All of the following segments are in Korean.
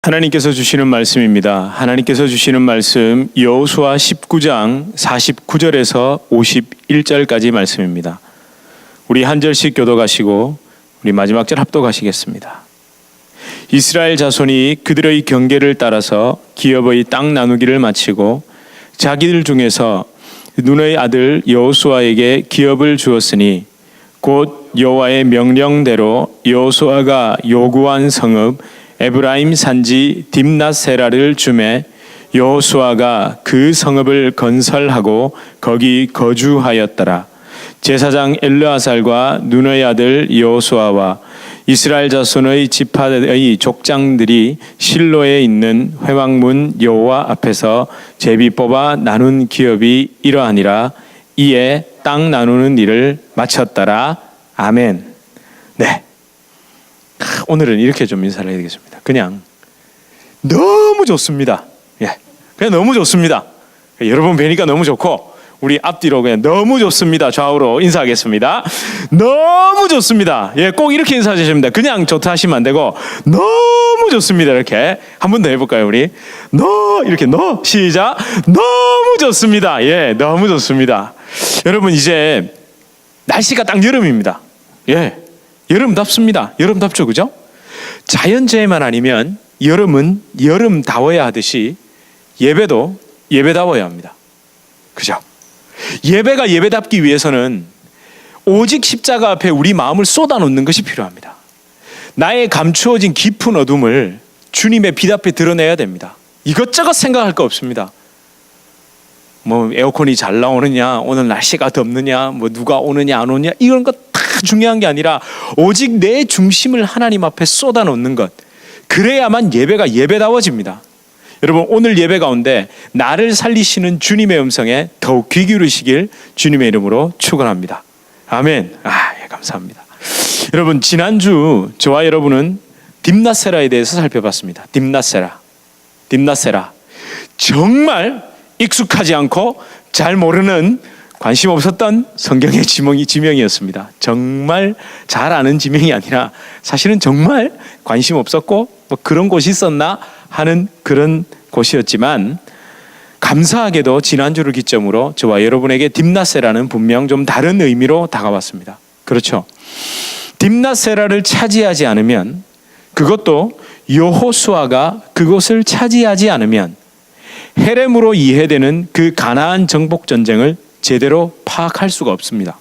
하나님께서 주시는 말씀입니다. 하나님께서 주시는 말씀 여호수아 19장 49절에서 51절까지 말씀입니다. 우리 한 절씩 교독하시고 우리 마지막 절 합독하시겠습니다. 이스라엘 자손이 그들의 경계를 따라서 기업의 땅 나누기를 마치고 자기들 중에서 눈의 아들 여호수아에게 기업을 주었으니 곧 여호와의 명령대로 여호수아가 요구한 성읍 에브라임 산지 딥낫세라를 주매 여호수아가 그 성읍을 건설하고 거기 거주하였더라. 제사장 엘르아살과 눈의 아들 여호수아와 이스라엘 자손의 지파의 족장들이 실로에 있는 회막문 여호와 앞에서 제비 뽑아 나눈 기업이 이러하니라. 이에 땅 나누는 일을 마쳤더라. 아멘. 네. 오늘은 이렇게 좀 인사를 해야 되겠습니다. 그냥 너무 좋습니다. 예, 그냥 너무 좋습니다. 여러분 뵈니까 너무 좋고 우리 앞뒤로 그냥 너무 좋습니다. 좌우로 인사하겠습니다. 너무 좋습니다. 예, 꼭 이렇게 인사하셔야 됩니다. 그냥 좋다 하시면 안 되고 너무 좋습니다. 이렇게 한 번 더 해볼까요, 우리? 이렇게 시작. 너무 좋습니다. 예, 너무 좋습니다. 여러분 이제 날씨가 딱 여름입니다. 예. 여름답습니다. 여름답죠, 그죠? 자연재해만 아니면 여름은 여름다워야 하듯이 예배도 예배다워야 합니다. 그죠? 예배가 예배답기 위해서는 오직 십자가 앞에 우리 마음을 쏟아놓는 것이 필요합니다. 나의 감추어진 깊은 어둠을 주님의 빛 앞에 드러내야 됩니다. 이것저것 생각할 거 없습니다. 뭐 에어컨이 잘 나오느냐, 오늘 날씨가 덥느냐, 뭐 누가 오느냐 안 오느냐 이런 것 다 중요한 게 아니라 오직 내 중심을 하나님 앞에 쏟아놓는 것, 그래야만 예배가 예배다워집니다. 여러분 오늘 예배 가운데 나를 살리시는 주님의 음성에 더욱 귀 기울이시길 주님의 이름으로 축원합니다. 아멘. 예, 감사합니다. 여러분 지난주 저와 여러분은 딥낫세라에 대해서 살펴봤습니다. 딥낫세라. 정말 익숙하지 않고 잘 모르는, 관심 없었던 성경의 지명이었습니다. 정말 잘 아는 지명이 아니라 사실은 정말 관심 없었고 뭐 그런 곳이 있었나 하는 그런 곳이었지만, 감사하게도 지난주를 기점으로 저와 여러분에게 딥낫세라는 분명 좀 다른 의미로 다가왔습니다. 그렇죠? 딥낫세라를 차지하지 않으면, 그것도 여호수아가 그곳을 차지하지 않으면 헤렘으로 이해되는 그 가나안 정복 전쟁을 제대로 파악할 수가 없습니다.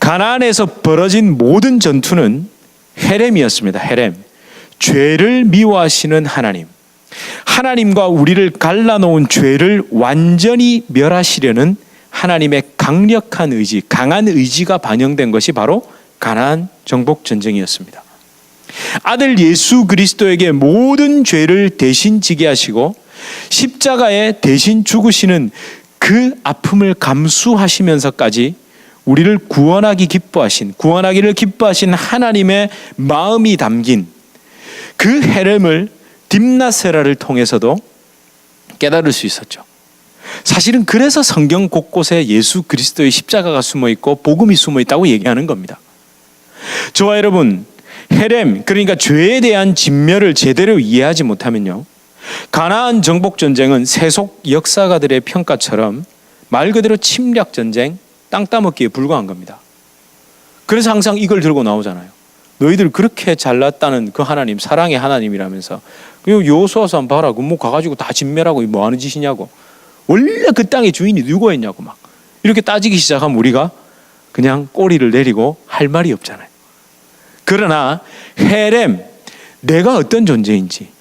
가나안에서 벌어진 모든 전투는 헤렘이었습니다. 헤렘. 죄를 미워하시는 하나님. 하나님과 우리를 갈라놓은 죄를 완전히 멸하시려는 하나님의 강력한 의지, 강한 의지가 반영된 것이 바로 가나안 정복 전쟁이었습니다. 아들 예수 그리스도에게 모든 죄를 대신 지게 하시고 십자가에 대신 죽으시는 그 아픔을 감수하시면서까지 우리를 구원하기를 기뻐하신 하나님의 마음이 담긴 그 헤렘을 딥낫세라를 통해서도 깨달을 수 있었죠. 사실은 그래서 성경 곳곳에 예수 그리스도의 십자가가 숨어있고 복음이 숨어있다고 얘기하는 겁니다. 저와 여러분, 헤렘, 그러니까 죄에 대한 진멸을 제대로 이해하지 못하면요, 가나안 정복 전쟁은 세속 역사가들의 평가처럼 말 그대로 침략 전쟁, 땅 따먹기에 불과한 겁니다. 그래서 항상 이걸 들고 나오잖아요. 너희들 그렇게 잘났다는 그 하나님, 사랑의 하나님이라면서 여호수아서 한번 봐라, 뭐 가가지고 다 진멸하고 뭐 하는 짓이냐고, 원래 그 땅의 주인이 누구였냐고 막 이렇게 따지기 시작하면 우리가 그냥 꼬리를 내리고 할 말이 없잖아요. 그러나 헤렘, 내가 어떤 존재인지,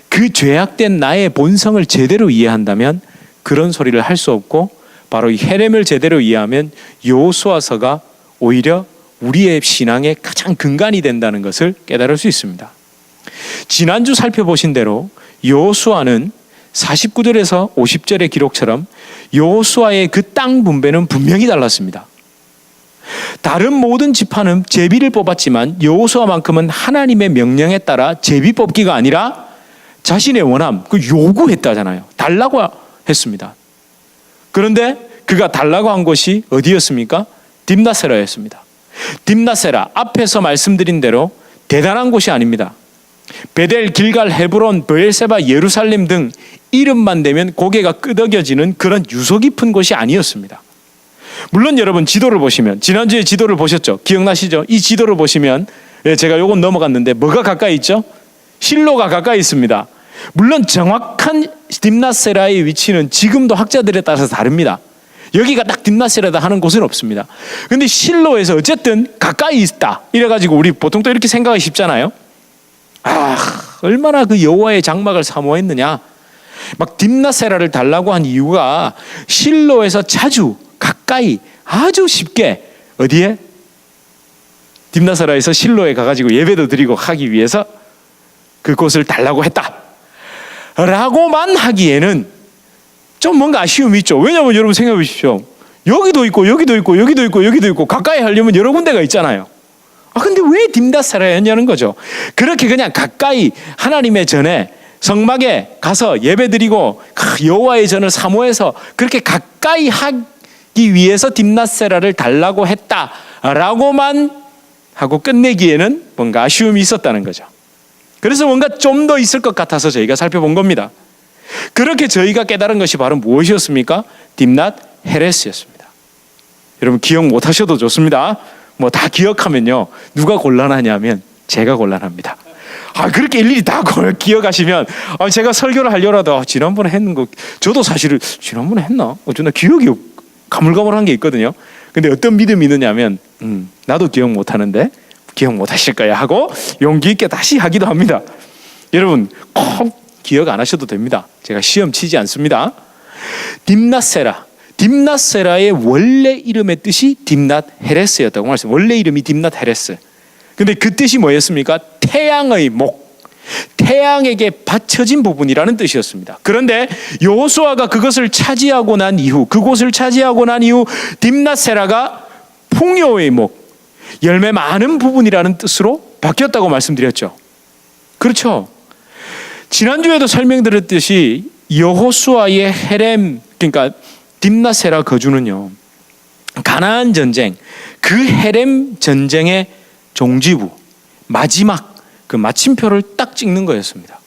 그 죄악된 나의 본성을 제대로 이해한다면 그런 소리를 할 수 없고, 바로 이 헤렘을 제대로 이해하면 여호수아서가 오히려 우리의 신앙의 가장 근간이 된다는 것을 깨달을 수 있습니다. 지난주 살펴보신 대로 여호수아는 49절에서 50절의 기록처럼 여호수아의 그 땅 분배는 분명히 달랐습니다. 다른 모든 지파는 제비를 뽑았지만 여호수아만큼은 하나님의 명령에 따라 제비 뽑기가 아니라 자신의 원함, 그 요구했다잖아요. 달라고 했습니다. 그런데 그가 달라고 한 곳이 어디였습니까? 딥낫세라였습니다. 딥낫세라, 앞에서 말씀드린 대로 대단한 곳이 아닙니다. 베델, 길갈, 헤브론, 브엘세바, 예루살렘 등 이름만 대면 고개가 끄덕여지는 그런 유서 깊은 곳이 아니었습니다. 물론 여러분 지도를 보시면, 지난주에 지도를 보셨죠? 기억나시죠? 이 지도를 보시면 제가 요건 넘어갔는데 뭐가 가까이 있죠? 실로가 가까이 있습니다. 물론 정확한 딥낫세라의 위치는 지금도 학자들에 따라서 다릅니다. 여기가 딱 딥낫세라다 하는 곳은 없습니다. 근데 실로에서 어쨌든 가까이 있다 이래가지고 우리 보통 또 이렇게 생각하기 쉽잖아요. 얼마나 그 여호와의 장막을 사모했느냐. 막 딥낫세라를 달라고 한 이유가 실로에서 자주 가까이 아주 쉽게 어디에? 딥낫세라에서 실로에 가가지고 예배도 드리고 하기 위해서 그곳을 달라고 했다 라고만 하기에는 좀 뭔가 아쉬움이 있죠. 왜냐하면 여러분 생각해 보십시오. 여기도 있고 여기도 있고 여기도 있고 여기도 있고 가까이 하려면 여러 군데가 있잖아요. 근데 왜 딥낫세라였냐는 거죠. 그렇게 그냥 가까이 하나님의 전에 성막에 가서 예배드리고 여호와의 전을 사모해서 그렇게 가까이 하기 위해서 딥낫세라를 달라고 했다라고만 하고 끝내기에는 뭔가 아쉬움이 있었다는 거죠. 그래서 뭔가 좀 더 있을 것 같아서 저희가 살펴본 겁니다. 그렇게 저희가 깨달은 것이 바로 무엇이었습니까? 딥낫 헤레스였습니다. 여러분 기억 못하셔도 좋습니다. 뭐 다 기억하면요 누가 곤란하냐면 제가 곤란합니다. 그렇게 일일이 다 기억하시면 제가 설교를 하려라도 지난번에 했는 거 저도 사실은 지난번에 했나? 어쩌나 기억이 가물가물한 게 있거든요. 근데 어떤 믿음이 있느냐면 나도 기억 못하는데 기억 못하실 거야 하고 용기 있게 다시 하기도 합니다. 여러분 꼭 기억 안 하셔도 됩니다. 제가 시험 치지 않습니다. 딥낫세라의 원래 이름의 뜻이 딥낫 헤레스였다고 말씀. 원래 이름이 딥낫 헤레스. 근데 그 뜻이 뭐였습니까? 태양의 목, 태양에게 받쳐진 부분이라는 뜻이었습니다. 그런데 여호수아가 그곳을 차지하고 난 이후 딥낫세라가 풍요의 목, 열매 많은 부분이라는 뜻으로 바뀌었다고 말씀드렸죠. 그렇죠. 지난주에도 설명드렸듯이 여호수아의 헤렘, 그러니까 딥낫세라 거주는요 가나안 전쟁, 그 헤렘 전쟁의 종지부, 마지막 그 마침표를 딱 찍는 거였습니다.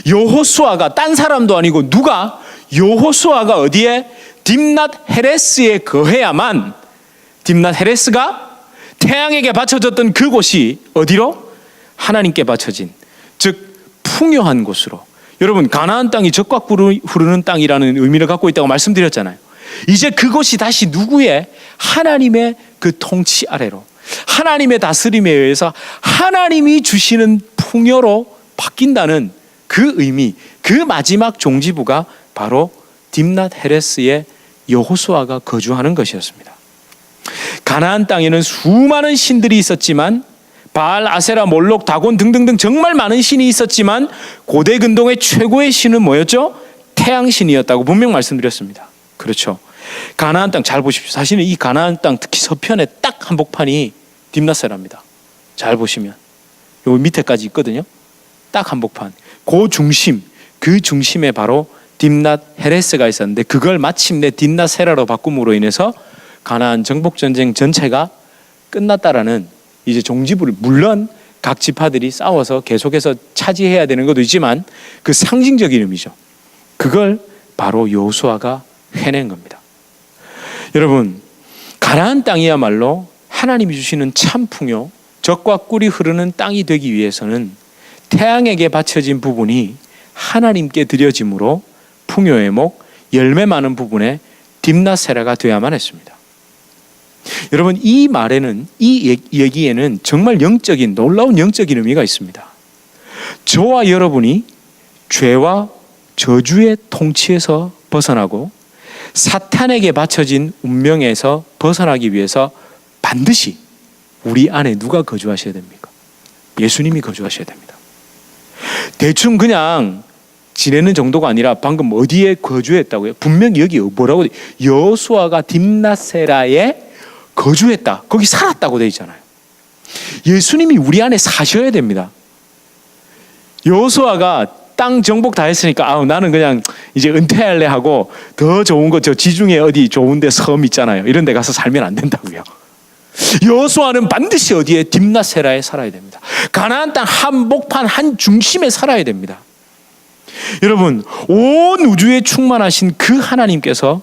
여호수아가 딴 사람도 아니고 누가? 여호수아가 어디에? 딥낫 헤레스에 거해야만 딥낫 헤레스가 태양에게 바쳐졌던 그곳이 어디로? 하나님께 바쳐진, 즉 풍요한 곳으로. 여러분 가나안 땅이 젖과 꿀이 흐르는 땅이라는 의미를 갖고 있다고 말씀드렸잖아요. 이제 그곳이 다시 누구의? 하나님의 그 통치 아래로, 하나님의 다스림에 의해서 하나님이 주시는 풍요로 바뀐다는 그 의미, 그 마지막 종지부가 바로 딥낫 헤레스의 여호수아가 거주하는 것이었습니다. 가나안 땅에는 수많은 신들이 있었지만, 바알, 아세라, 몰록, 다곤 등등등 정말 많은 신이 있었지만 고대 근동의 최고의 신은 뭐였죠? 태양신이었다고 분명 말씀드렸습니다. 그렇죠. 가나안 땅 잘 보십시오. 사실은 이 가나안 땅 특히 서편에 딱 한복판이 딥낫세라입니다. 잘 보시면 요 밑에까지 있거든요. 딱 한복판. 그 중심에 바로 딥낫 헤레스가 있었는데 그걸 마침내 딥낫세라로 바꿈으로 인해서 가나안 정복 전쟁 전체가 끝났다라는 이제 종지부를, 물론 각 지파들이 싸워서 계속해서 차지해야 되는 것도 있지만 그 상징적인 의미죠. 그걸 바로 여호수아가 해낸 겁니다. 여러분 가나안 땅이야말로 하나님이 주시는 참 풍요, 젖과 꿀이 흐르는 땅이 되기 위해서는 태양에게 바쳐진 부분이 하나님께 드려짐으로 풍요의 목, 열매 많은 부분에 딥낫세라가 되어야만 했습니다. 여러분 이 말에는, 이 얘기에는 정말 영적인, 놀라운 영적인 의미가 있습니다. 저와 여러분이 죄와 저주의 통치에서 벗어나고 사탄에게 바쳐진 운명에서 벗어나기 위해서 반드시 우리 안에 누가 거주하셔야 됩니까? 예수님이 거주하셔야 됩니다. 대충 그냥 지내는 정도가 아니라 방금 어디에 거주했다고요? 분명히 여기 뭐라고? 여호수아가 딥낫세라에 거주했다. 거기 살았다고 되어 있잖아요. 예수님이 우리 안에 사셔야 됩니다. 여호수아가 땅 정복 다 했으니까 나는 그냥 이제 은퇴할래 하고 더 좋은 거 저 지중해 어디 좋은 데 섬 있잖아요. 이런 데 가서 살면 안 된다고요. 여호수아는 반드시 어디에? 딥나세라에 살아야 됩니다. 가나안 땅 한복판 한 중심에 살아야 됩니다. 여러분, 온 우주에 충만하신 그 하나님께서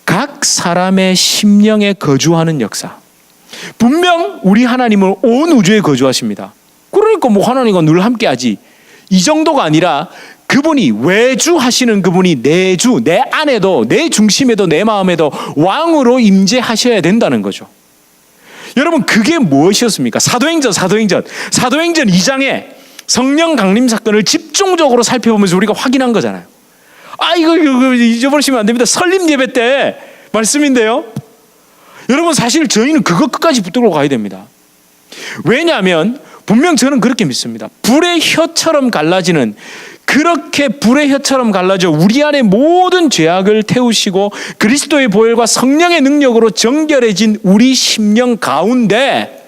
각 사람의 심령에 거주하는 역사, 분명 우리 하나님은 온 우주에 거주하십니다. 그러니까 뭐 하나님과 늘 함께하지, 이 정도가 아니라 그분이 외주하시는 그분이 내주, 내 안에도, 내 중심에도, 내 마음에도 왕으로 임재하셔야 된다는 거죠. 여러분, 그게 무엇이었습니까? 사도행전 2장에 성령 강림 사건을 집중적으로 살펴보면서 우리가 확인한 거잖아요. 이거 잊어버리시면 안 됩니다. 설립 예배 때 말씀인데요. 여러분, 사실 저희는 그거 끝까지 붙들고 가야 됩니다. 왜냐하면 분명 저는 그렇게 믿습니다. 불의 혀처럼 갈라지는, 그렇게 불의 혀처럼 갈라져 우리 안에 모든 죄악을 태우시고 그리스도의 보혈과 성령의 능력으로 정결해진 우리 심령 가운데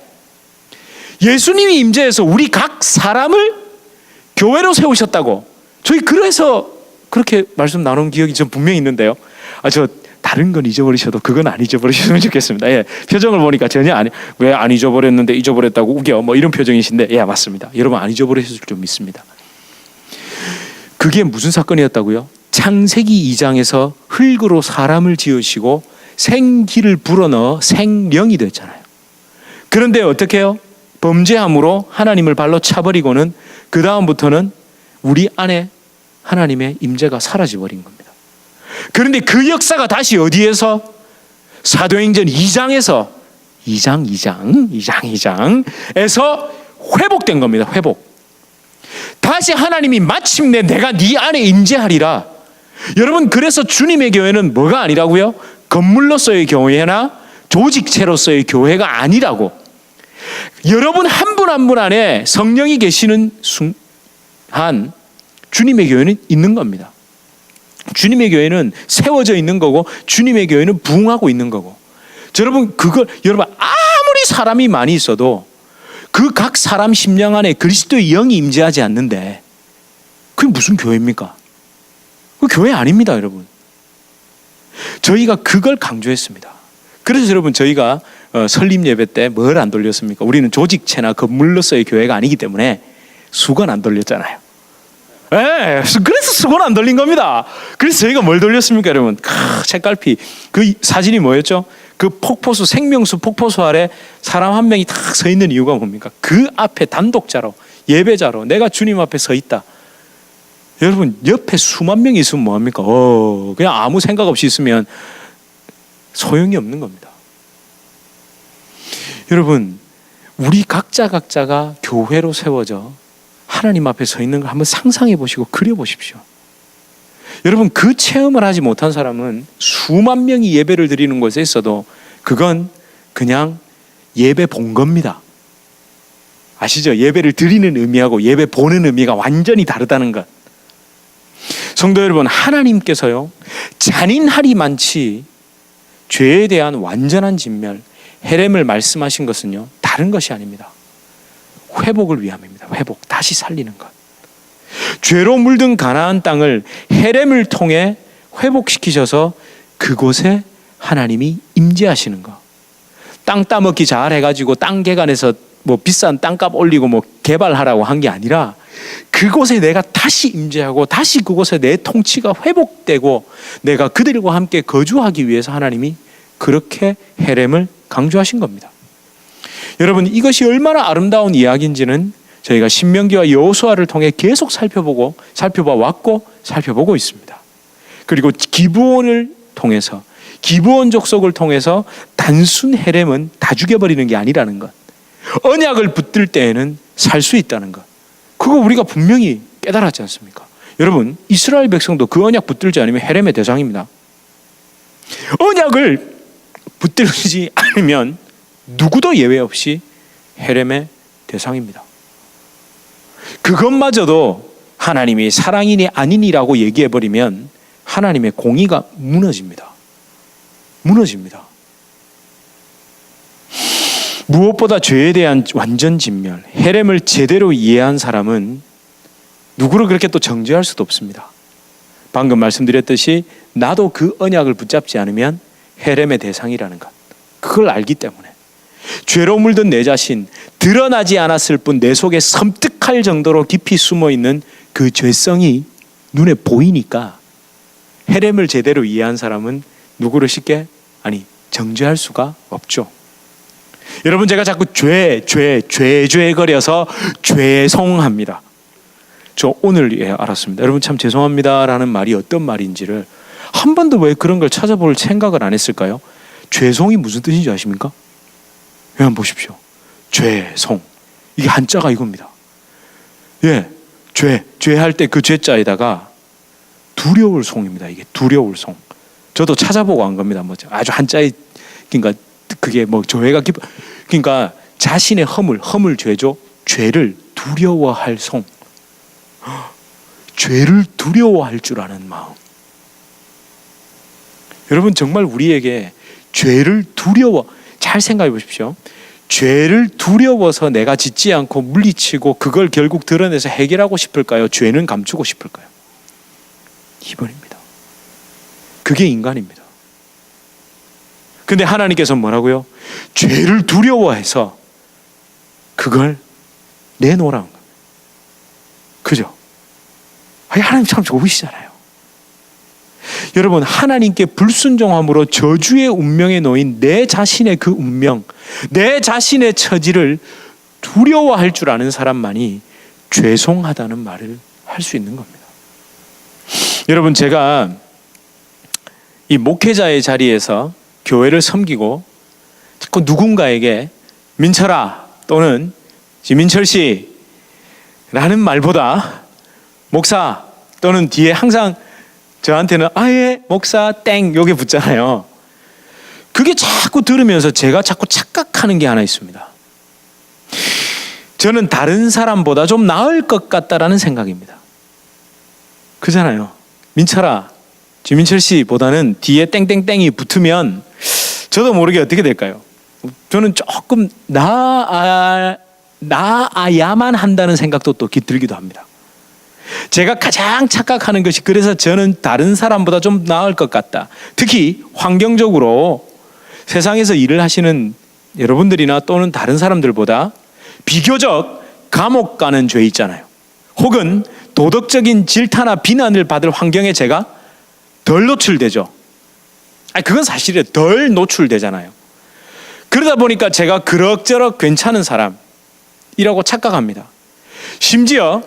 예수님이 임재해서 우리 각 사람을 교회로 세우셨다고, 저희 그래서 그렇게 말씀 나눈 기억이 좀 분명히 있는데요. 저 다른 건 잊어버리셔도 그건 안 잊어버리셨으면 좋겠습니다. 예, 표정을 보니까 전혀 왜 안 잊어버렸는데 잊어버렸다고 우겨 뭐 이런 표정이신데, 예, 맞습니다. 여러분, 안 잊어버리셨을 줄 믿습니다. 그게 무슨 사건이었다고요? 창세기 2장에서 흙으로 사람을 지으시고 생기를 불어넣어 생명이 됐잖아요. 그런데 어떻게 해요? 범죄함으로 하나님을 발로 차버리고는 그 다음부터는 우리 안에 하나님의 임재가 사라져버린 겁니다. 그런데 그 역사가 다시 어디에서? 사도행전 2장에서 2장에서 회복된 겁니다. 회복. 다시 하나님이 마침내 내가 네 안에 임재하리라. 여러분, 그래서 주님의 교회는 뭐가 아니라고요? 건물로서의 교회나 조직체로서의 교회가 아니라고. 여러분 한 분 한 분 안에 성령이 계시는 한 주님의 교회는 있는 겁니다. 주님의 교회는 세워져 있는 거고, 주님의 교회는 부흥하고 있는 거고. 여러분, 여러분 아무리 사람이 많이 있어도 그 각 사람 심령 안에 그리스도의 영이 임재하지 않는데 그게 무슨 교회입니까? 그 교회 아닙니다, 여러분. 저희가 그걸 강조했습니다. 그래서 여러분, 저희가 설립 예배 때 뭘 안 돌렸습니까? 우리는 조직체나 건물로서의 교회가 아니기 때문에 수건 안 돌렸잖아요. 예, 그래서 수건 안 돌린 겁니다. 그래서 저희가 뭘 돌렸습니까, 여러분? 책갈피. 그 사진이 뭐였죠? 그 폭포수, 생명수 폭포수 아래 사람 한 명이 딱 서 있는 이유가 뭡니까? 그 앞에 단독자로, 예배자로 내가 주님 앞에 서 있다. 여러분, 옆에 수만 명이 있으면 뭐합니까? 그냥 아무 생각 없이 있으면 소용이 없는 겁니다. 여러분, 우리 각자가 교회로 세워져 하나님 앞에 서 있는 걸 한번 상상해 보시고 그려 보십시오. 여러분, 그 체험을 하지 못한 사람은 수만 명이 예배를 드리는 곳에 있어도 그건 그냥 예배 본 겁니다. 아시죠? 예배를 드리는 의미하고 예배 보는 의미가 완전히 다르다는 것. 성도 여러분, 하나님께서요, 잔인하리만치 죄에 대한 완전한 진멸, 헤렘을 말씀하신 것은요, 다른 것이 아닙니다. 회복을 위함입니다. 회복, 다시 살리는 것. 죄로 물든 가나안 땅을 헤렘을 통해 회복시키셔서 그곳에 하나님이 임재하시는 것. 땅 따먹기 잘 해가지고 땅 개간해서 뭐 비싼 땅값 올리고 뭐 개발하라고 한 게 아니라 그곳에 내가 다시 임재하고 다시 그곳에 내 통치가 회복되고 내가 그들과 함께 거주하기 위해서 하나님이 그렇게 헤렘을 강조하신 겁니다. 여러분, 이것이 얼마나 아름다운 이야기인지는 저희가 신명기와 여호수아를 통해 계속 살펴봐 왔고 살펴보고 있습니다. 그리고 기브온을 통해서, 기브온 족속을 통해서 단순 헤렘은 다 죽여버리는 게 아니라는 것, 언약을 붙들 때에는 살 수 있다는 것, 그거 우리가 분명히 깨달았지 않습니까? 여러분, 이스라엘 백성도 그 언약 붙들지 않으면 헤렘의 대상입니다. 언약을 붙들지 않으면 누구도 예외 없이 헤렘의 대상입니다. 그것마저도 하나님이 사랑이니 아니니라고 얘기해버리면 하나님의 공의가 무너집니다. 무엇보다 죄에 대한 완전 진멸, 헤렘을 제대로 이해한 사람은 누구를 그렇게 또 정죄할 수도 없습니다. 방금 말씀드렸듯이 나도 그 언약을 붙잡지 않으면 헤렘의 대상이라는 것, 그걸 알기 때문에 죄로 물든 내 자신, 드러나지 않았을 뿐 내 속에 섬뜩할 정도로 깊이 숨어 있는 그 죄성이 눈에 보이니까 헤렘을 제대로 이해한 사람은 누구를 쉽게 정죄할 수가 없죠. 여러분, 제가 자꾸 죄거려서 죄송합니다. 저 오늘 알았습니다. 여러분, 참 죄송합니다라는 말이 어떤 말인지를 한 번도 왜 그런 걸 찾아볼 생각을 안 했을까요? 죄송이 무슨 뜻인지 아십니까? 한번 보십시오. 죄송, 이게 한자가 이겁니다. 죄할 때 그 죄자에다가 두려울 송입니다. 이게 두려울 송. 저도 찾아보고 한 겁니다. 아주 한자에, 그러니까 그게 죄가 그러니까 자신의 허물 죄죠. 죄를 두려워할 송. 죄를 두려워할 줄 아는 마음. 여러분, 정말 우리에게 죄를 잘 생각해 보십시오. 죄를 두려워서 내가 짓지 않고 물리치고 그걸 결국 드러내서 해결하고 싶을까요? 죄는 감추고 싶을까요? 2번입니다. 그게 인간입니다. 근데 하나님께서 뭐라고요? 죄를 두려워해서 그걸 내놓으라는 겁니다. 그죠? 하나님 참 좋으시잖아요. 여러분, 하나님께 불순종함으로 저주의 운명에 놓인 내 자신의 그 운명, 내 자신의 처지를 두려워할 줄 아는 사람만이 죄송하다는 말을 할 수 있는 겁니다. 여러분, 제가 이 목회자의 자리에서 교회를 섬기고 자꾸 누군가에게 민철아 또는 민철 씨라는 말보다 목사 또는 뒤에 항상 저한테는 아예 목사 땡 요게 붙잖아요. 그게 자꾸 들으면서 제가 자꾸 착각하는 게 하나 있습니다. 저는 다른 사람보다 좀 나을 것 같다라는 생각입니다. 그잖아요. 민철아, 지민철 씨보다는 뒤에 땡땡땡이 붙으면 저도 모르게 어떻게 될까요? 저는 조금 나아야만 한다는 생각도 또 들기도 합니다. 제가 가장 착각하는 것이 그래서 저는 다른 사람보다 좀 나을 것 같다. 특히 환경적으로 세상에서 일을 하시는 여러분들이나 또는 다른 사람들보다 비교적 감옥 가는 죄 있잖아요. 혹은 도덕적인 질타나 비난을 받을 환경에 제가 덜 노출되죠. 그건 사실은 덜 노출되잖아요. 그러다 보니까 제가 그럭저럭 괜찮은 사람이라고 착각합니다. 심지어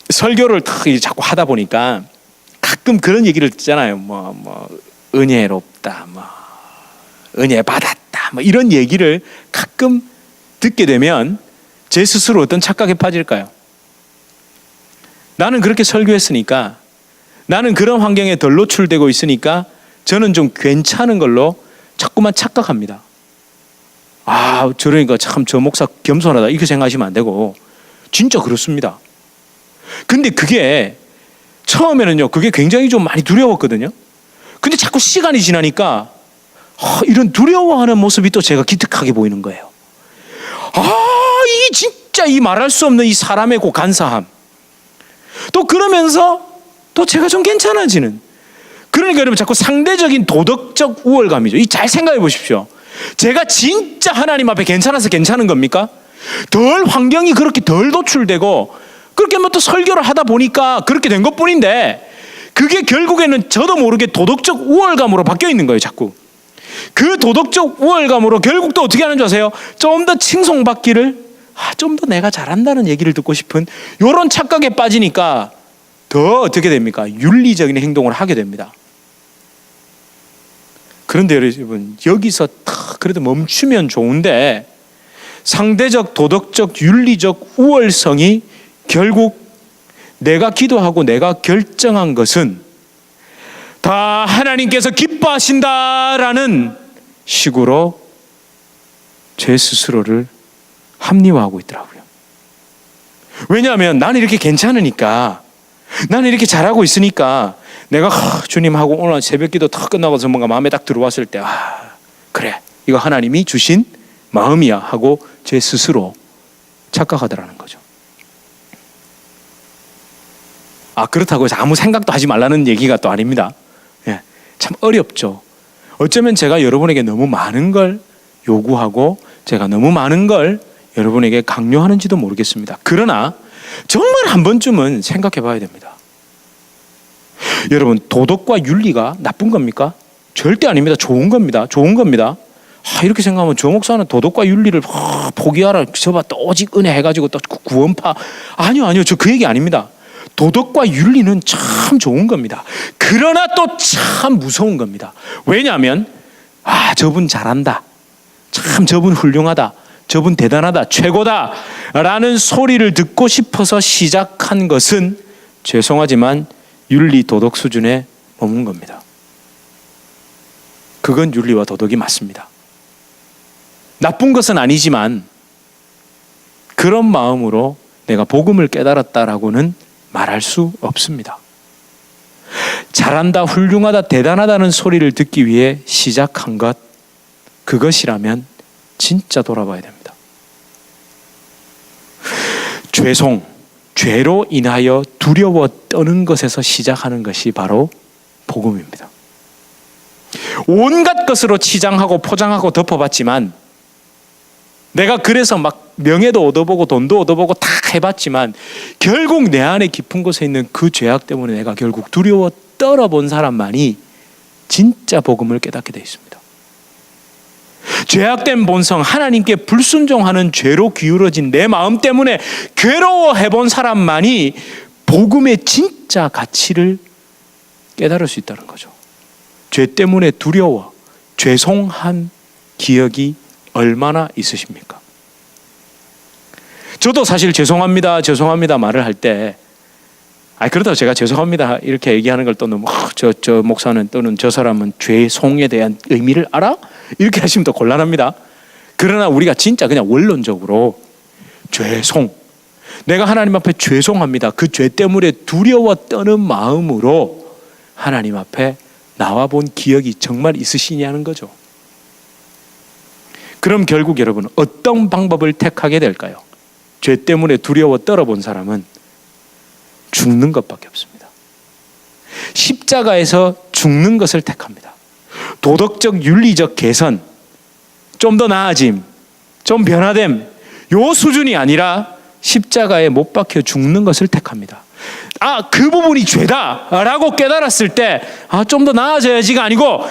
설교를 자꾸 하다 보니까 가끔 그런 얘기를 듣잖아요. 은혜롭다, 은혜 받았다, 이런 얘기를 가끔 듣게 되면 제 스스로 어떤 착각에 빠질까요? 나는 그렇게 설교했으니까, 나는 그런 환경에 덜 노출되고 있으니까 저는 좀 괜찮은 걸로 자꾸만 착각합니다. 저러니까 참 저 목사 겸손하다 이렇게 생각하시면 안 되고 진짜 그렇습니다. 근데 그게 처음에는요, 그게 굉장히 좀 많이 두려웠거든요. 근데 자꾸 시간이 지나니까 이런 두려워하는 모습이 또 제가 기특하게 보이는 거예요. 이 진짜 이 말할 수 없는 이 사람의 그 간사함. 또 그러면서 또 제가 좀 괜찮아지는. 그러니까 여러분, 자꾸 상대적인 도덕적 우월감이죠. 이 잘 생각해 보십시오. 제가 진짜 하나님 앞에 괜찮아서 괜찮은 겁니까? 환경이 그렇게 덜 노출되고 그렇게 또 설교를 하다 보니까 그렇게 된 것뿐인데, 그게 결국에는 저도 모르게 도덕적 우월감으로 바뀌어 있는 거예요. 자꾸 그 도덕적 우월감으로 결국 또 어떻게 하는 줄 아세요? 좀 더 칭송받기를, 좀 더 내가 잘한다는 얘기를 듣고 싶은 이런 착각에 빠지니까 더 어떻게 됩니까? 윤리적인 행동을 하게 됩니다. 그런데 여러분, 여기서 그래도 멈추면 좋은데 상대적 도덕적 윤리적 우월성이 결국 내가 기도하고 내가 결정한 것은 다 하나님께서 기뻐하신다라는 식으로 제 스스로를 합리화하고 있더라고요. 왜냐하면 나는 이렇게 괜찮으니까, 나는 이렇게 잘하고 있으니까 내가 주님하고 오늘 새벽기도 탁 끝나고서 뭔가 마음에 딱 들어왔을 때 그래, 이거 하나님이 주신 마음이야 하고 제 스스로 착각하더라는 거죠. 그렇다고 해서 아무 생각도 하지 말라는 얘기가 또 아닙니다. 참 어렵죠. 어쩌면 제가 여러분에게 너무 많은 걸 요구하고 제가 너무 많은 걸 여러분에게 강요하는지도 모르겠습니다. 그러나 정말 한 번쯤은 생각해 봐야 됩니다. 여러분, 도덕과 윤리가 나쁜 겁니까? 절대 아닙니다. 좋은 겁니다. 좋은 겁니다. 이렇게 생각하면 저 목사는 도덕과 윤리를 포기하라, 저봐 또 오직 은혜 해가지고 또 구원파. 아니요. 저 그 얘기 아닙니다. 도덕과 윤리는 참 좋은 겁니다. 그러나 또 참 무서운 겁니다. 왜냐하면 저분 잘한다, 참 저분 훌륭하다, 저분 대단하다, 최고다 라는 소리를 듣고 싶어서 시작한 것은 죄송하지만 윤리 도덕 수준에 머문 겁니다. 그건 윤리와 도덕이 맞습니다. 나쁜 것은 아니지만 그런 마음으로 내가 복음을 깨달았다라고는 말할 수 없습니다. 잘한다, 훌륭하다, 대단하다는 소리를 듣기 위해 시작한 것, 그것이라면 진짜 돌아봐야 됩니다. 죄로 인하여 두려워 떠는 것에서 시작하는 것이 바로 복음입니다. 온갖 것으로 치장하고 포장하고 덮어봤지만, 내가 그래서 막 명예도 얻어보고 돈도 얻어보고 다 해봤지만 결국 내 안에 깊은 곳에 있는 그 죄악 때문에 내가 결국 두려워 떨어본 사람만이 진짜 복음을 깨닫게 되어 있습니다. 죄악된 본성, 하나님께 불순종하는 죄로 기울어진 내 마음 때문에 괴로워해본 사람만이 복음의 진짜 가치를 깨달을 수 있다는 거죠. 죄 때문에 두려워, 죄송한 기억이 얼마나 있으십니까? 저도 사실 죄송합니다 말을 할 때, 그렇다고 제가 죄송합니다 이렇게 얘기하는 걸 또 너무 저 목사는 또는 저 사람은 죄송에 대한 의미를 알아? 이렇게 하시면 더 곤란합니다. 그러나 우리가 진짜 그냥 원론적으로 죄송, 내가 하나님 앞에 죄송합니다, 그 죄 때문에 두려워 떠는 마음으로 하나님 앞에 나와본 기억이 정말 있으시냐는 거죠. 그럼 결국 여러분 어떤 방법을 택하게 될까요? 죄 때문에 두려워 떨어본 사람은 죽는 것밖에 없습니다. 십자가에서 죽는 것을 택합니다. 도덕적 윤리적 개선, 좀 더 나아짐, 좀 변화됨, 요 수준이 아니라 십자가에 못 박혀 죽는 것을 택합니다. 그 부분이 죄다라고 깨달았을 때 좀 더 나아져야지가 아니고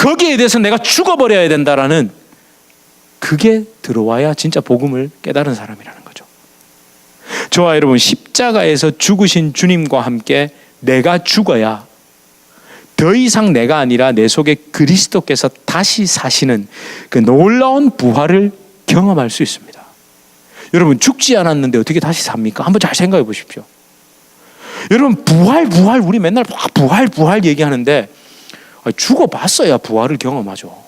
거기에 대해서 내가 죽어버려야 된다라는, 그게 들어와야 진짜 복음을 깨달은 사람이라는 거죠. 저와 여러분, 십자가에서 죽으신 주님과 함께 내가 죽어야 더 이상 내가 아니라 내 속에 그리스도께서 다시 사시는 그 놀라운 부활을 경험할 수 있습니다. 여러분, 죽지 않았는데 어떻게 다시 삽니까? 한번 잘 생각해 보십시오. 여러분, 부활 우리 맨날 부활 얘기하는데 죽어봤어야 부활을 경험하죠.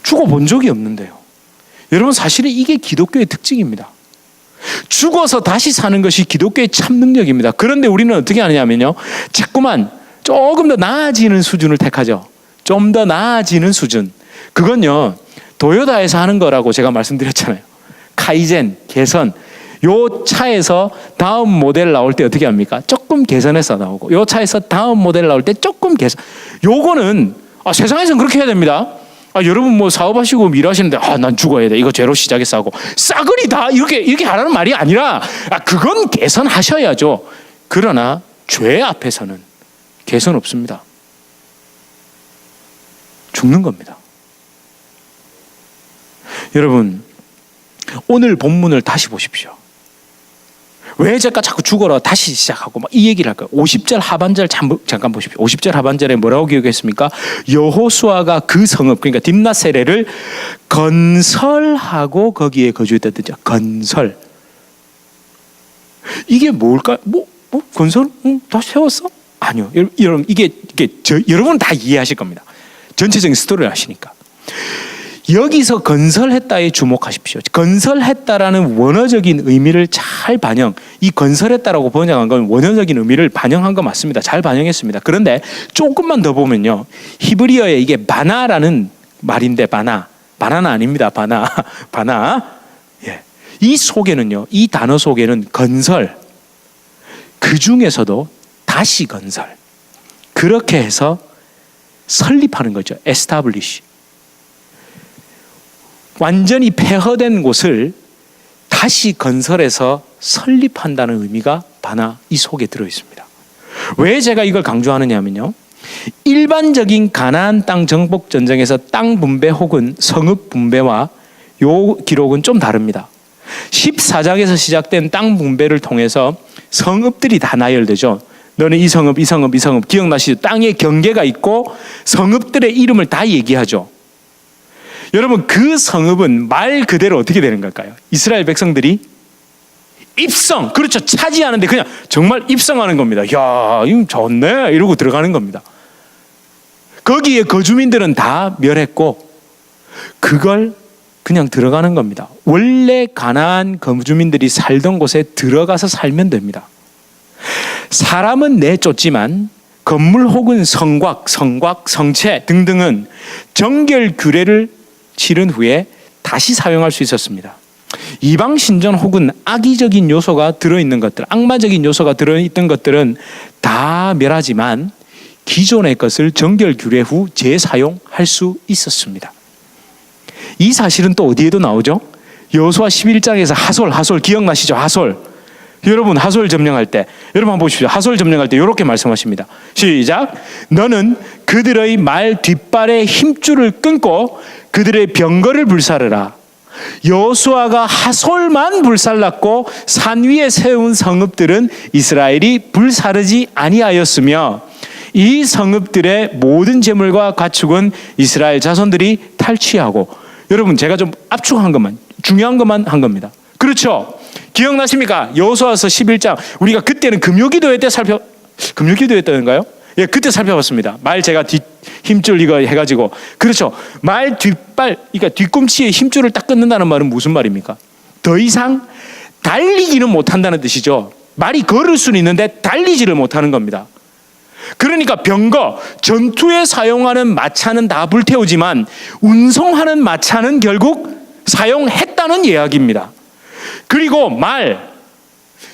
죽어본 적이 없는데요. 여러분, 사실은 이게 기독교의 특징입니다. 죽어서 다시 사는 것이 기독교의 참 능력입니다. 그런데 우리는 어떻게 하느냐면요, 자꾸만 조금 더 나아지는 수준을 택하죠. 좀 더 나아지는 수준. 그건요, 도요타에서 하는 거라고 제가 말씀드렸잖아요. 카이젠, 개선. 요 차에서 다음 모델 나올 때 어떻게 합니까? 조금 개선해서 나오고, 요 차에서 다음 모델 나올 때 조금 개선. 요거는 세상에서는 그렇게 해야 됩니다. 여러분 뭐 사업하시고 일하시는데 난 죽어야 돼, 이거 죄로 시작해서 하고 싸그리 다 이렇게 하라는 말이 아니라 그건 개선하셔야죠. 그러나 죄 앞에서는 개선 없습니다. 죽는 겁니다. 여러분, 오늘 본문을 다시 보십시오. 왜 제가 자꾸 죽어라 다시 시작하고 이 얘기를 할까요? 50절 하반절 잠깐 보십시오. 50절 하반절에 뭐라고 기록했습니까? 여호수아가 그 성읍, 그러니까 딥나세레를 건설하고 거기에 거주했다는 뜻이죠. 건설. 이게 뭘까요? 건설? 다 세웠어? 아니요. 여러분, 이게 여러분 다 이해하실 겁니다. 전체적인 스토리를 아시니까. 여기서 건설했다에 주목하십시오. 건설했다라는 원어적인 의미를 잘 이 건설했다라고 번역한 건 원어적인 의미를 반영한 거 맞습니다. 잘 반영했습니다. 그런데 조금만 더 보면요, 히브리어에 이게 바나라는 말인데, 바나나 아닙니다. 바나. 예. 이 속에는요, 이 단어 속에는 건설, 그 중에서도 다시 건설, 그렇게 해서 설립하는 거죠. establish. 완전히 폐허된 곳을 다시 건설해서 설립한다는 의미가 바나 이 속에 들어 있습니다. 왜 제가 이걸 강조하느냐면요, 일반적인 가나안 땅 정복 전쟁에서 땅 분배 혹은 성읍 분배와 요 기록은 좀 다릅니다. 14장에서 시작된 땅 분배를 통해서 성읍들이 다 나열되죠. 너는 이 성읍, 이 성읍, 이 성읍 기억나시죠? 땅의 경계가 있고 성읍들의 이름을 다 얘기하죠. 여러분, 그 성읍은 말 그대로 어떻게 되는 걸까요? 이스라엘 백성들이 입성, 그렇죠, 차지하는데 그냥 정말 입성하는 겁니다. 야, 이거 좋네 이러고 들어가는 겁니다. 거기에 거주민들은 다 멸했고 그걸 그냥 들어가는 겁니다. 원래 가나안 거주민들이 살던 곳에 들어가서 살면 됩니다. 사람은 내쫓지만 건물 혹은 성곽, 성체 등등은 정결 규례를 치른 후에 다시 사용할 수 있었습니다. 이방 신전 혹은 악의적인 요소가 들어있는 것들, 악마적인 요소가 들어있던 것들은 다 멸하지만 기존의 것을 정결 규례 후 재사용할 수 있었습니다. 이 사실은 또 어디에도 나오죠? 여호수아 11장에서 하솔 기억나시죠? 하솔. 여러분, 하솔 점령할 때, 여러분 한번 보십시오. 하솔 점령할 때 이렇게 말씀하십니다. 시작. 너는 그들의 말 뒷발의 힘줄을 끊고 그들의 병거를 불사르라. 여호수아가 하솔만 불살랐고 산 위에 세운 성읍들은 이스라엘이 불사르지 아니하였으며 이 성읍들의 모든 재물과 가축은 이스라엘 자손들이 탈취하고. 여러분, 제가 좀 압축한 것만, 중요한 것만 한 겁니다. 그렇죠? 기억나십니까? 여호수아서 11장, 우리가 그때는 금요기도회 때 금요기도회 때인가요? 예, 그때 살펴봤습니다. 말 제가 힘줄 이거 해가지고. 그렇죠. 말 뒷발, 그러니까 뒤꿈치에 힘줄을 딱 끊는다는 말은 무슨 말입니까? 더 이상 달리기는 못한다는 뜻이죠. 말이 걸을 수는 있는데 달리지를 못하는 겁니다. 그러니까 병거, 전투에 사용하는 마차는 다 불태우지만 운송하는 마차는 결국 사용했다는 이야기입니다. 그리고 말,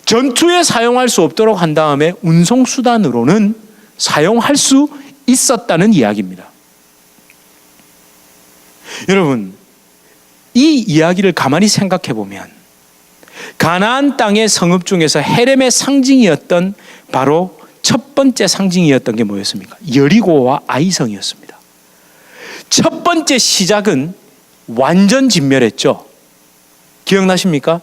전투에 사용할 수 없도록 한 다음에 운송수단으로는 사용할 수 있었다는 이야기입니다. 여러분, 이 이야기를 가만히 생각해 보면 가나안 땅의 성읍 중에서 헤렘의 상징이었던 바로 첫 번째 상징이었던 게 뭐였습니까? 여리고와 아이성이었습니다. 첫 번째 시작은 완전 진멸했죠. 기억나십니까?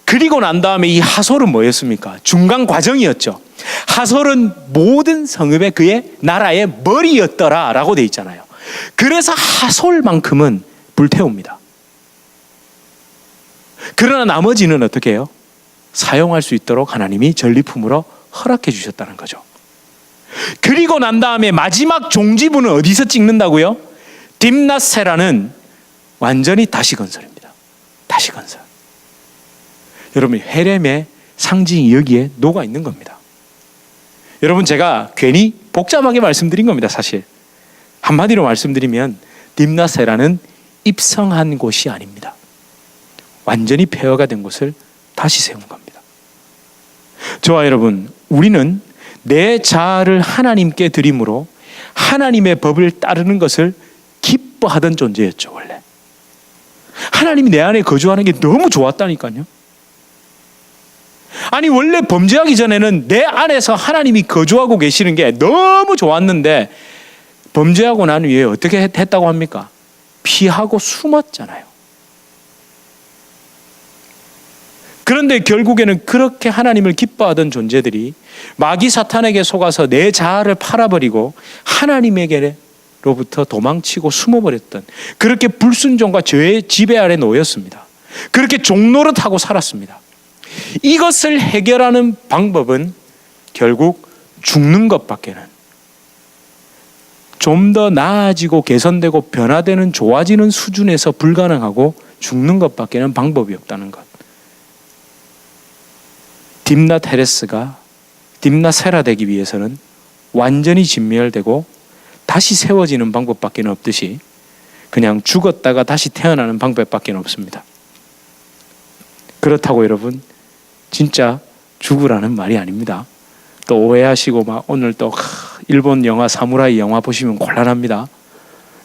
그리고 난 다음에 이 하솔은 뭐였습니까? 중간 과정이었죠. 하솔은 모든 성읍의 그의 나라의 머리였더라 라고 되어 있잖아요. 그래서 하솔만큼은 불태웁니다. 그러나 나머지는 어떻게 해요? 사용할 수 있도록 하나님이 전리품으로 허락해 주셨다는 거죠. 그리고 난 다음에 마지막 종지부는 어디서 찍는다고요? 딥낫세라는 완전히 다시 건설입니다. 다시 건설. 여러분, 헤렘의 상징이 여기에 녹아 있는 겁니다. 여러분, 제가 괜히 복잡하게 말씀드린 겁니다. 사실 한마디로 말씀드리면 딥낫세라는 입성한 곳이 아닙니다. 완전히 폐허가 된 곳을 다시 세운 겁니다. 저와 여러분, 우리는 내 자아를 하나님께 드림으로 하나님의 법을 따르는 것을 기뻐하던 존재였죠. 원래 하나님이 내 안에 거주하는 게 너무 좋았다니까요. 아니, 원래 범죄하기 전에는 내 안에서 하나님이 거주하고 계시는 게 너무 좋았는데 범죄하고 난 후에 어떻게 했다고 합니까? 피하고 숨었잖아요. 그런데 결국에는 그렇게 하나님을 기뻐하던 존재들이 마귀 사탄에게 속아서 내 자아를 팔아버리고 하나님에게로부터 도망치고 숨어버렸던, 그렇게 불순종과 죄의 지배 아래 놓였습니다. 그렇게 종노릇하고 살았습니다. 이것을 해결하는 방법은 결국 죽는 것밖에는, 좀 더 나아지고 개선되고 변화되는 좋아지는 수준에서 불가능하고 죽는 것밖에는 방법이 없다는 것. 딥낫헤레스가 딥낫세라 되기 위해서는 완전히 진멸되고 다시 세워지는 방법밖에 없듯이 그냥 죽었다가 다시 태어나는 방법밖에 없습니다. 그렇다고 여러분, 진짜 죽으라는 말이 아닙니다. 또 오해하시고 막 오늘 또 일본 영화 사무라이 영화 보시면 곤란합니다.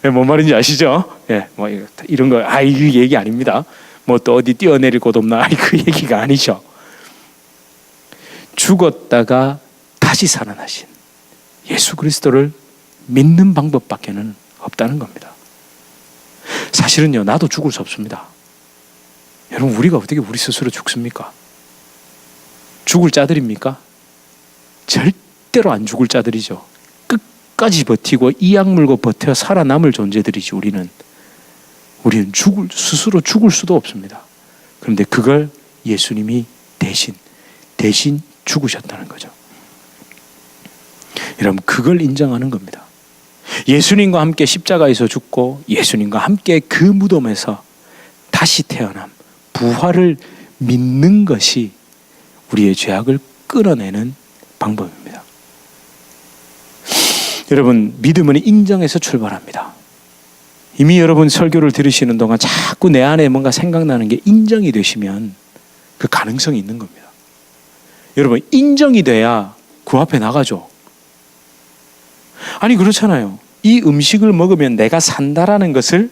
뭔 말인지 아시죠? 예, 뭐 이런 거, 이 얘기 아닙니다. 뭐 또 어디 뛰어내릴 곳 없나? 그 얘기가 아니죠. 죽었다가 다시 살아나신 예수 그리스도를 믿는 방법밖에는 없다는 겁니다. 사실은요, 나도 죽을 수 없습니다. 여러분, 우리가 어떻게 우리 스스로 죽습니까? 죽을 자들입니까? 절대로 안 죽을 자들이죠. 끝까지 버티고 이 약물고 버텨 살아남을 존재들이지. 우리는 스스로 죽을 수도 없습니다. 그런데 그걸 예수님이 대신 죽으셨다는 거죠. 여러분, 그걸 인정하는 겁니다. 예수님과 함께 십자가에서 죽고 예수님과 함께 그 무덤에서 다시 태어남, 부활을 믿는 것이 우리의 죄악을 끊어내는 방법입니다. 여러분, 믿음은 인정에서 출발합니다. 이미 여러분 설교를 들으시는 동안 자꾸 내 안에 뭔가 생각나는 게 인정이 되시면 그 가능성이 있는 겁니다. 여러분, 인정이 돼야 그 앞에 나가죠. 아니, 그렇잖아요. 이 음식을 먹으면 내가 산다라는 것을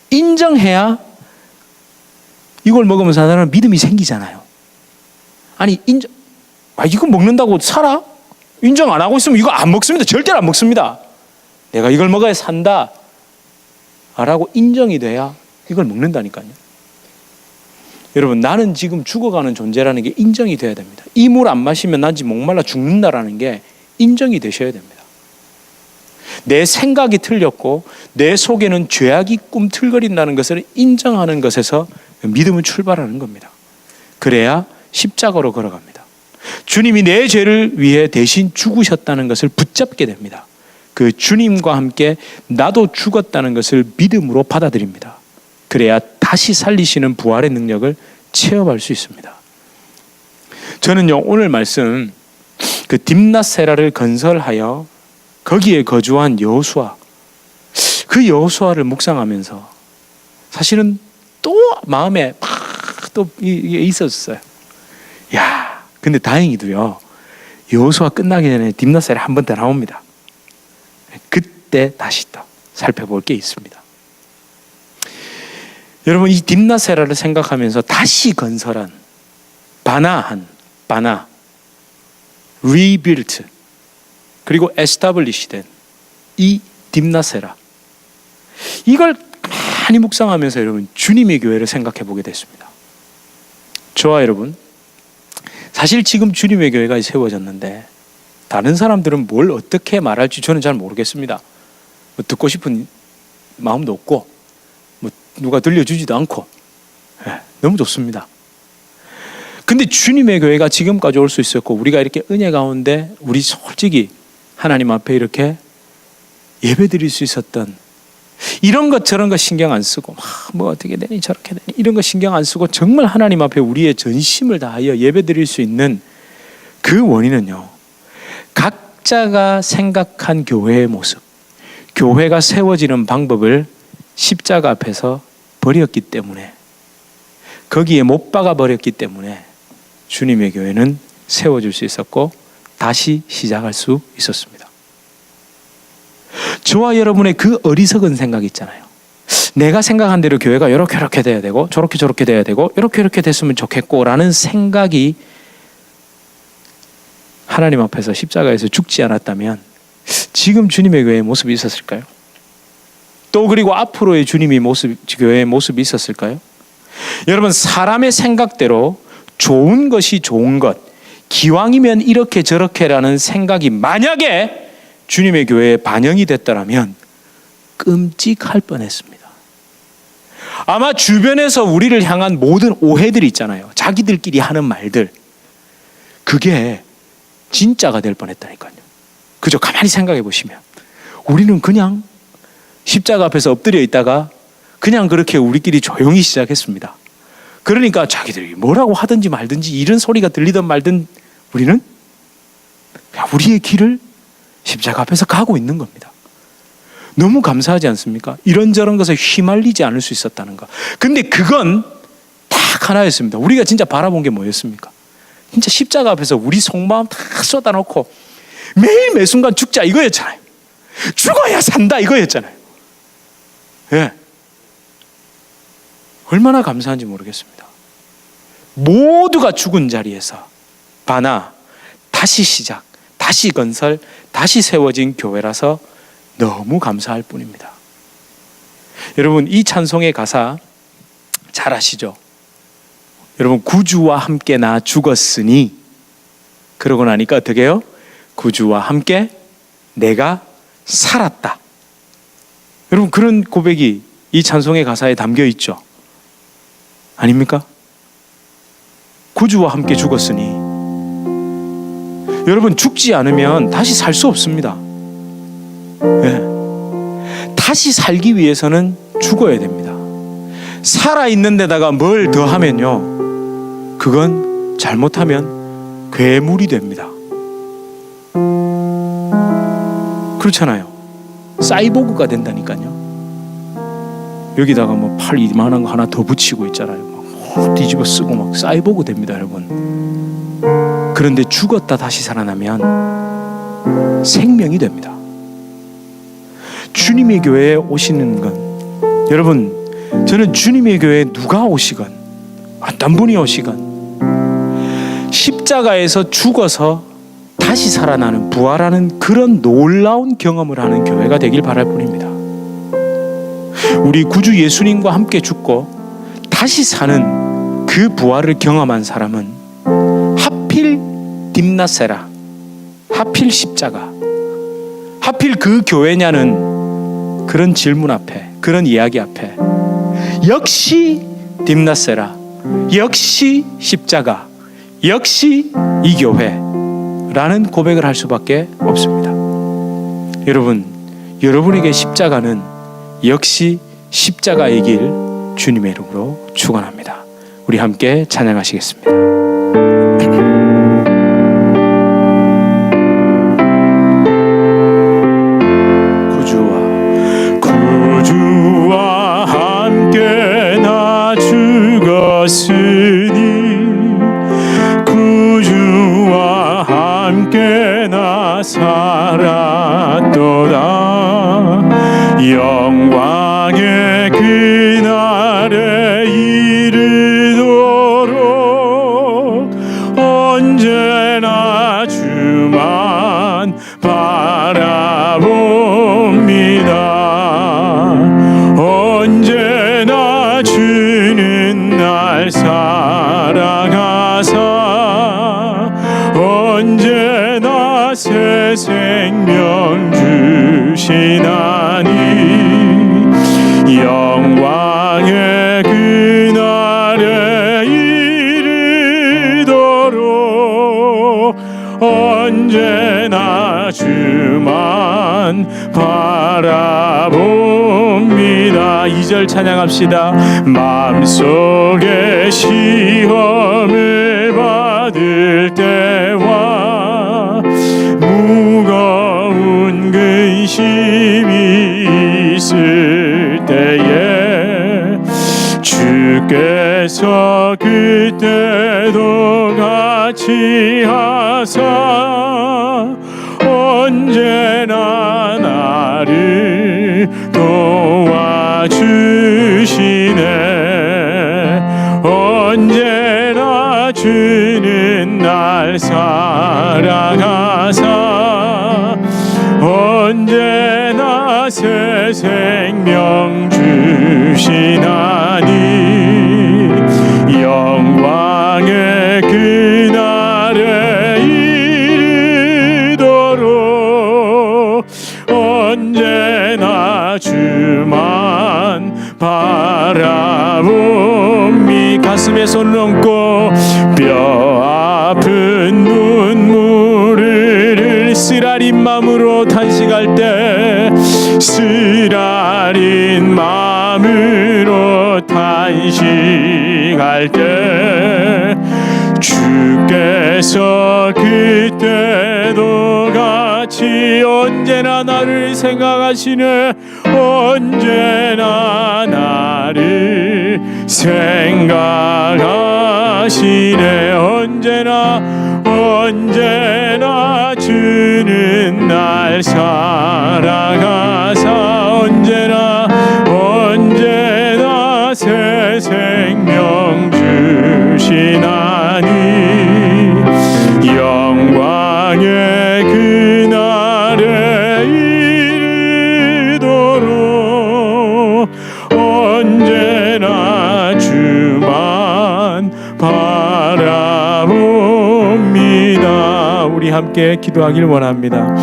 인정해야 이걸 먹으면 산다는 믿음이 생기잖아요. 아니, 이거 먹는다고 살아? 인정 안 하고 있으면 이거 안 먹습니다. 절대로 안 먹습니다. 내가 이걸 먹어야 산다 라고 인정이 돼야 이걸 먹는다니까요. 여러분, 나는 지금 죽어가는 존재라는 게 인정이 돼야 됩니다. 이 물 안 마시면 난 지금 목말라 죽는다라는 게 인정이 되셔야 됩니다. 내 생각이 틀렸고 내 속에는 죄악이 꿈틀거린다는 것을 인정하는 것에서 믿음은 출발하는 겁니다. 그래야 십자가로 걸어갑니다. 주님이 내 죄를 위해 대신 죽으셨다는 것을 붙잡게 됩니다. 그 주님과 함께 나도 죽었다는 것을 믿음으로 받아들입니다. 그래야 다시 살리시는 부활의 능력을 체험할 수 있습니다. 저는요, 오늘 말씀 그 딥낫세라를 건설하여 거기에 거주한 여호수아, 그 여호수아를 묵상하면서 사실은 또 마음에 또 이게 있었어요. 야, 근데 다행히도요, 여호수아 끝나기 전에 딥낫세라 한 번 더 나옵니다. 그때 다시 또 살펴볼 게 있습니다. 여러분, 이 딥낫세라를 생각하면서 다시 건설한, 바나, rebuilt, 그리고 establish 된 이 딥낫세라, 이걸 많이 묵상하면서 여러분, 주님의 교회를 생각해 보게 됐습니다. 저와 여러분, 사실 지금 주님의 교회가 세워졌는데 다른 사람들은 뭘 어떻게 말할지 저는 잘 모르겠습니다. 뭐 듣고 싶은 마음도 없고, 뭐 누가 들려주지도 않고, 너무 좋습니다. 근데 주님의 교회가 지금까지 올 수 있었고, 우리가 이렇게 은혜 가운데 우리 솔직히 하나님 앞에 이렇게 예배 드릴 수 있었던, 이런 것 저런 것 신경 안 쓰고 뭐 어떻게 되니 저렇게 되니 이런 거 신경 안 쓰고 정말 하나님 앞에 우리의 전심을 다하여 예배 드릴 수 있는 그 원인은요, 각자가 생각한 교회의 모습, 교회가 세워지는 방법을 십자가 앞에서 버렸기 때문에, 거기에 못 박아 버렸기 때문에 주님의 교회는 세워질 수 있었고 다시 시작할 수 있었습니다. 저와 여러분의 그 어리석은 생각 있잖아요. 내가 생각한 대로 교회가 이렇게 돼야 되고 저렇게 돼야 되고 이렇게 됐으면 좋겠고 라는 생각이 하나님 앞에서 십자가에서 죽지 않았다면 지금 주님의 교회의 모습이 있었을까요? 또 그리고 앞으로의 교회의 모습이 있었을까요? 여러분, 사람의 생각대로 좋은 것이 좋은 것, 기왕이면 이렇게 저렇게라는 생각이 만약에 주님의 교회에 반영이 됐더라면 끔찍할 뻔했습니다. 아마 주변에서 우리를 향한 모든 오해들이 있잖아요. 자기들끼리 하는 말들, 그게 진짜가 될 뻔했다니까요. 그죠? 가만히 생각해 보시면 우리는 그냥 십자가 앞에서 엎드려 있다가 그냥 그렇게 우리끼리 조용히 시작했습니다. 그러니까 자기들이 뭐라고 하든지 말든지 이런 소리가 들리든 말든 우리는 우리의 길을 십자가 앞에서 가고 있는 겁니다. 너무 감사하지 않습니까? 이런저런 것에 휘말리지 않을 수 있었다는 것. 근데 그건 딱 하나였습니다. 우리가 진짜 바라본 게 뭐였습니까? 진짜 십자가 앞에서 우리 속마음 다 쏟아놓고 매일 매 순간 죽자 이거였잖아요. 죽어야 산다 이거였잖아요. 예. 얼마나 감사한지 모르겠습니다. 모두가 죽은 자리에서 바나 다시 시작, 다시 건설, 다시 세워진 교회라서 너무 감사할 뿐입니다. 여러분, 이 찬송의 가사 잘 아시죠? 여러분, 구주와 함께 나 죽었으니, 그러고 나니까 어떻게 해요? 구주와 함께 내가 살았다. 여러분, 그런 고백이 이 찬송의 가사에 담겨 있죠? 아닙니까? 구주와 함께 죽었으니, 여러분, 죽지 않으면 다시 살 수 없습니다. 네. 다시 살기 위해서는 죽어야 됩니다. 살아있는 데다가 뭘 더하면요, 그건 잘못하면 괴물이 됩니다. 그렇잖아요. 사이보그가 된다니까요. 여기다가 뭐 팔 이만한 거 하나 더 붙이고 있잖아요. 막 뒤집어 쓰고 막 사이보그 됩니다, 여러분. 그런데 죽었다 다시 살아나면 생명이 됩니다. 주님의 교회에 오시는 건, 여러분, 저는 주님의 교회에 누가 오시건 어떤 분이 오시건 십자가에서 죽어서 다시 살아나는, 부활하는 그런 놀라운 경험을 하는 교회가 되길 바랄 뿐입니다. 우리 구주 예수님과 함께 죽고 다시 사는 그 부활을 경험한 사람은 하필 딥나세라, 하필 십자가, 하필 그 교회냐는 그런 질문 앞에, 그런 이야기 앞에 역시 딥나세라, 역시 십자가, 역시 이 교회라는 고백을 할 수밖에 없습니다. 여러분, 여러분에게 십자가는 역시 십자가의 길, 주님의 이름으로 축원합니다. 우리 함께 찬양하시겠습니다. 구주와 함께 나 죽었으니, 구주와 함께 나 살았도다. 영광의 그날에 이르도록 언제나 주만 바라봅니다. 언제나 주는 날 사랑하사 언제나 새 생명 주시나니, 영광의 그날에 이르도록 언제나 주만 바라봅니다. 2절 찬양합시다. 마음속에 시험을 받을 때와 무거운 근심이 있을 때에 주께서 그때도 같이 하사 언제나 나를 도와주시네. 언제나 주는 날 사랑하사 언제나 새 생명 주시나니, 영광의 그날에 이르도록 언제나 주만 바라보미. 가슴에 손을 얹고 뼈 아픈 눈물을 쓰라린 마음으로 탄식할 때, 쓰라린 마음으로 탄식할 때 주께서 그때도 같이 언제나 나를 생각하시네. 언제나 나를 생각하시네. 언제나 주는 날 사랑하사 언제나 우리 함께 기도하길 원합니다.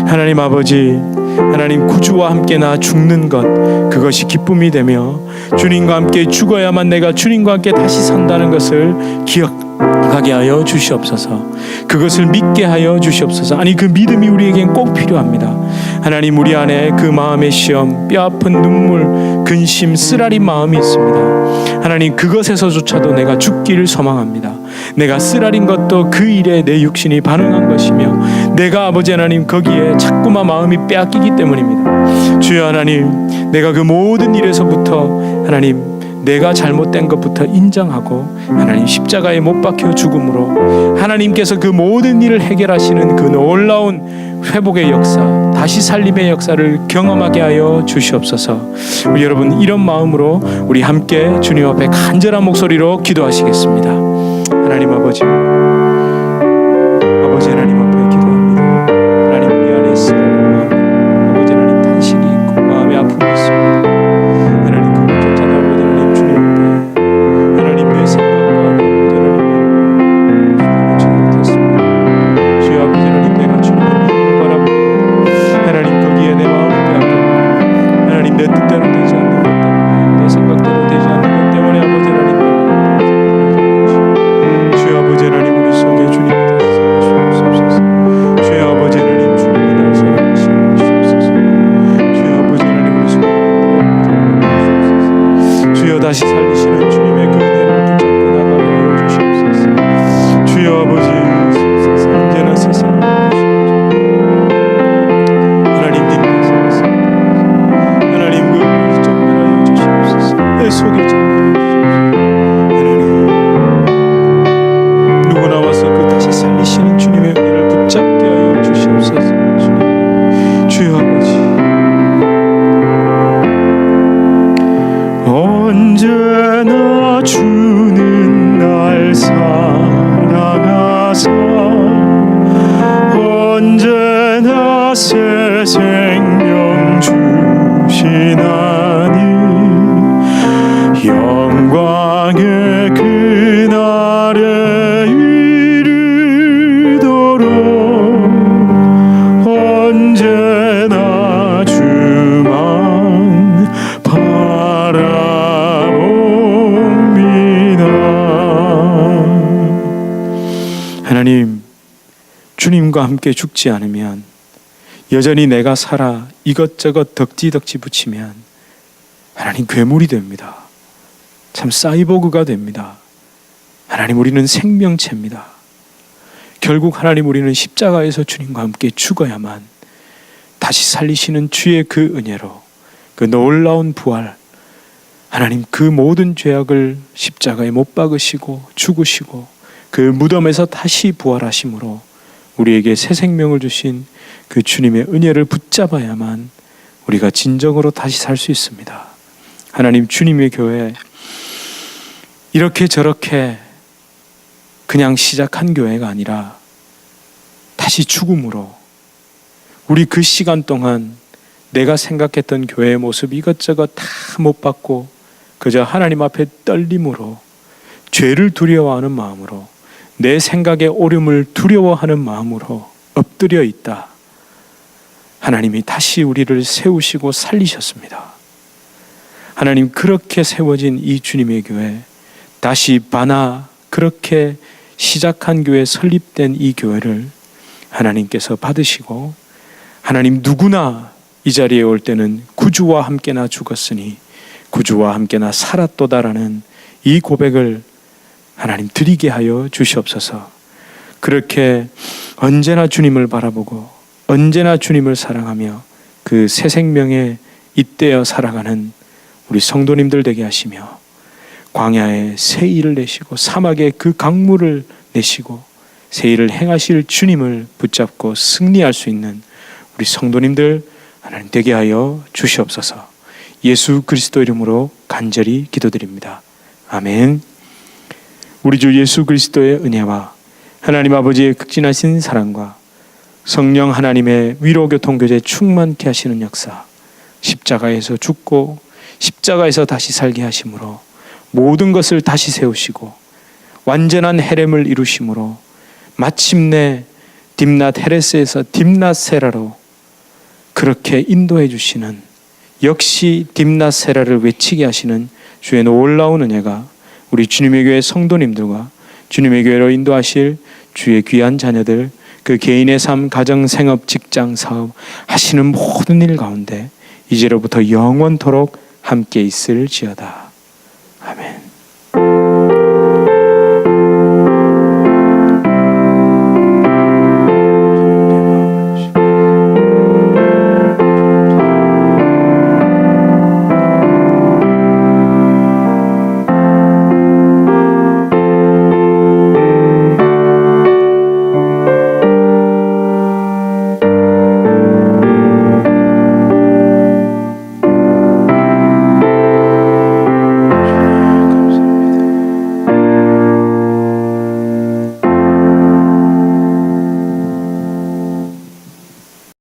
하나님 아버지, 하나님 구주와 함께 나 죽는 것, 그것이 기쁨이 되며 주님과 함께 죽어야만 내가 주님과 함께 다시 산다는 것을 기억하게 하여 주시옵소서. 그것을 믿게 하여 주시옵소서. 아니, 그 믿음이 우리에겐 꼭 필요합니다. 하나님, 우리 안에 그 마음의 시험, 뼈아픈 눈물, 근심, 쓰라린 마음이 있습니다. 하나님, 그것에서조차도 내가 죽기를 소망합니다. 내가 쓰라린 것도 그 일에 내 육신이 반응한 것이며 내가 아버지 하나님 거기에 자꾸만 마음이 빼앗기기 때문입니다. 주여 하나님, 내가 그 모든 일에서부터 하나님 내가 잘못된 것부터 인정하고 하나님 십자가에 못 박혀 죽음으로 하나님께서 그 모든 일을 해결하시는 그 놀라운 회복의 역사, 다시 살림의 역사를 경험하게 하여 주시옵소서. 우리 여러분, 이런 마음으로 우리 함께 주님 앞에 간절한 목소리로 기도하시겠습니다. 하나님 아버지, 아버지 하나님 앞에 기도합니다. 하나님, 우리 안에 쓰라린 마음, 아버지 하나님 탄식이 있고 마음의 아픔이 있습니다. 하나님, 그것조차 아버지 하나님 주님 앞에 하나님 내 생각과 아버지 하나님의 주지 못했습니다. 주여 아버지 하나님, 내가 주님의 눈을 바라보고 하나님 거기에 내 마음을 빼앗기고 하나님 내 뜻대로 되지 않는 것 때문에, 내 생각대로 되지 않는 것 때문에 아버지 하나님 하나님 우리 속에 주님이 다시 살아주시옵소서. 주여 아버지 하나님, 주님이 날 살아주시옵소서. 주여 아버지 하나님 우리 속에 주옵소서. 주여 다시 살리시는 주님의 그 은혜를 붙잡고 나가게 하여 주시옵소서. 주여 아버지, 언제나 세상을 하나님 님께 살았습니다. 하나님 그 정면하여 주시옵소서. 내 속에 정면하여 살리시는 주님의 은혜를 붙잡게 하여 주시옵소서. 주님, 주여 아버지, 언제나 주는 날 사랑하사 언제나 새 생명 주시나니 영광의 그날에 언제나 주만 바라봅니다. 하나님, 주님과 함께 죽지 않으면, 여전히 내가 살아 이것저것 덕지덕지 붙이면 하나님 괴물이 됩니다. 참 사이보그가 됩니다. 하나님, 우리는 생명체입니다. 결국 하나님, 우리는 십자가에서 주님과 함께 죽어야만 다시 살리시는 주의 그 은혜로, 그 놀라운 부활, 하나님 그 모든 죄악을 십자가에 못 박으시고 죽으시고 그 무덤에서 다시 부활하심으로 우리에게 새 생명을 주신 그 주님의 은혜를 붙잡아야만 우리가 진정으로 다시 살 수 있습니다. 하나님, 주님의 교회, 이렇게 저렇게 그냥 시작한 교회가 아니라 다시 죽음으로, 우리 그 시간 동안 내가 생각했던 교회의 모습 이것저것 다 못 받고 그저 하나님 앞에 떨림으로, 죄를 두려워하는 마음으로, 내 생각의 오름을 두려워하는 마음으로 엎드려 있다. 하나님이 다시 우리를 세우시고 살리셨습니다. 하나님, 그렇게 세워진 이 주님의 교회, 다시 바나 그렇게 시작한 교회, 설립된 이 교회를 하나님께서 받으시고, 하나님 누구나 이 자리에 올 때는 구주와 함께나 죽었으니 구주와 함께나 살았도다라는 이 고백을 하나님 드리게 하여 주시옵소서. 그렇게 언제나 주님을 바라보고 언제나 주님을 사랑하며 그 새 생명에 잇대어 살아가는 우리 성도님들 되게 하시며, 광야에 새 일을 내시고 사막에 그 강물을 내시고 새 일을 행하실 주님을 붙잡고 승리할 수 있는 우리 성도님들 하나님 되게 하여 주시옵소서. 예수 그리스도 이름으로 간절히 기도드립니다. 아멘. 우리 주 예수 그리스도의 은혜와 하나님 아버지의 극진하신 사랑과 성령 하나님의 위로교통교제 충만케 하시는 역사, 십자가에서 죽고 십자가에서 다시 살게 하심으로 모든 것을 다시 세우시고 완전한 헤렘을 이루심으로 마침내 딥낫 헤레스에서 딥낫 세라로 그렇게 인도해 주시는, 역시 딥낫 세라를 외치게 하시는 주의 놀라운 은혜가 우리 주님의 교회 성도님들과 주님의 교회로 인도하실 주의 귀한 자녀들, 그 개인의 삶, 가정, 생업, 직장, 사업 하시는 모든 일 가운데 이제로부터 영원토록 함께 있을지어다. 아멘.